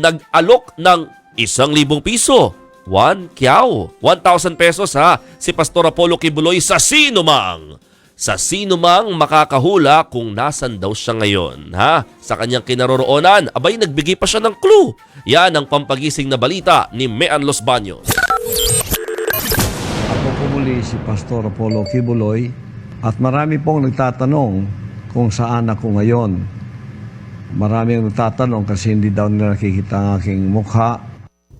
nag-alok ng 1,000 piso. 1 1,000 pesos ha, si Pastor Apollo Kibuloy sa sinumang. Sa sinumang makakahula kung nasan daw siya ngayon, ha? Sa kanyang kinaroroonan, abay nagbigay pa siya ng clue. Yan ang pampagising na balita ni Mean Los Baños. Ako po muli si Pastor Apollo Kibuloy at marami pong nagtatanong kung saan ako ngayon. Marami ang nagtatanong kasi hindi daw nila nakikita ang aking mukha.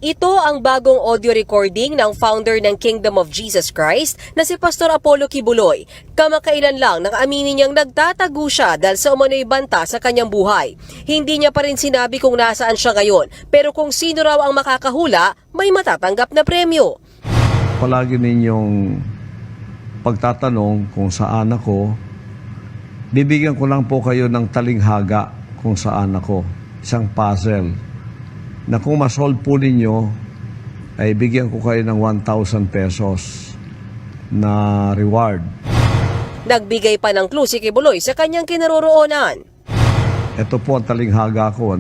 Ito ang bagong audio recording ng founder ng Kingdom of Jesus Christ na si Pastor Apollo Kibuloy. Kamakailan lang nang aminin niyang nagtatago siya dahil sa umano'y banta sa kanyang buhay. Hindi niya pa rin sinabi kung nasaan siya ngayon, pero kung sino raw ang makakahula, may matatanggap na premyo. Palagi ninyong pagtatanong kung saan ako, bibigyan ko lang po kayo ng talinghaga kung saan ako. Isang puzzle na kung masolve po ninyo, ay bigyan ko kayo ng 1,000 pesos na reward. Nagbigay pa ng clue si Kibuloy sa kanyang kinaroroonan. Ito po ang talinghaga ko,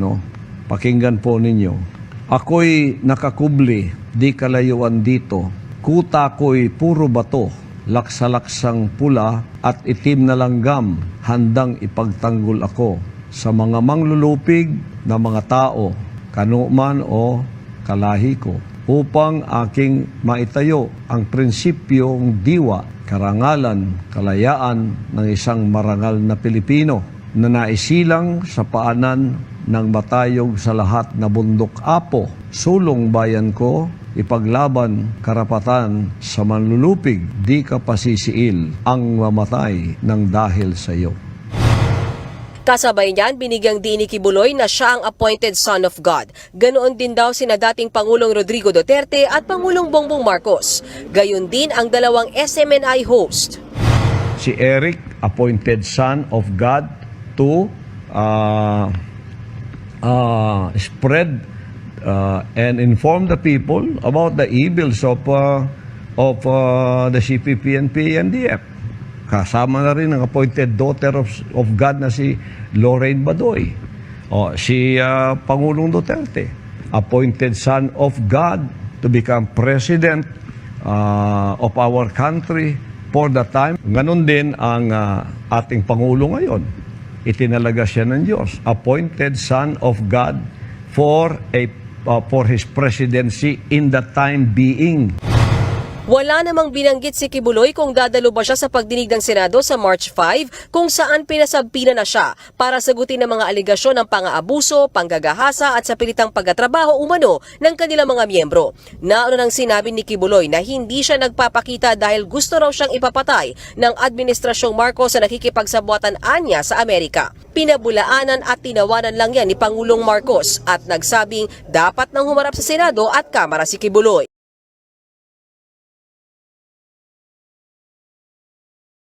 Pakinggan po ninyo. Ako'y nakakubli, di kalayuan dito. Kuta ko'y puro bato, laksa-laksang pula at itim na langgam. Handang ipagtanggol ako sa mga manglulupig na mga tao, kanuman o kalahi ko, upang aking maitayo ang prinsipyong diwa, karangalan, kalayaan ng isang marangal na Pilipino na naisilang sa paanan ng matayog sa lahat na bundok apo. Sulong bayan ko, ipaglaban karapatan sa manlulupig, di ka pasisiil ang mamatay ng dahil sa iyo. Kasabay niyan, binigyang diin ni Kibuloy na siya ang appointed son of God. Ganoon din daw sina dating Pangulong Rodrigo Duterte at Pangulong Bongbong Marcos. Gayon din ang dalawang SMNI host. Si Eric, appointed son of God to spread and inform the people about the evils of the CPP and PNDF. Kasama na rin ang appointed daughter of God na si Lorraine Badoy. Si Pangulong Duterte, appointed son of God to become president of our country for the time. Ganon din ang ating Pangulo ngayon. Itinalaga siya ng Diyos. Appointed son of God for his presidency in the time being. Wala namang binanggit si Kibuloy kung dadalo ba siya sa pagdinig ng Senado sa March 5 kung saan pinasabpina na siya para sagutin ang mga aligasyon ng pang-aabuso, panggagahasa at sa pilitang pagtatrabaho umano ng kanilang mga miyembro. Nauna nang sinabi ni Kibuloy na hindi siya nagpapakita dahil gusto raw siyang ipapatay ng Administrasyong Marcos sa nakikipagsabwatan anya sa Amerika. Pinabulaanan at tinawanan lang yan ni Pangulong Marcos at nagsabing dapat nang humarap sa Senado at Kamara si Kibuloy.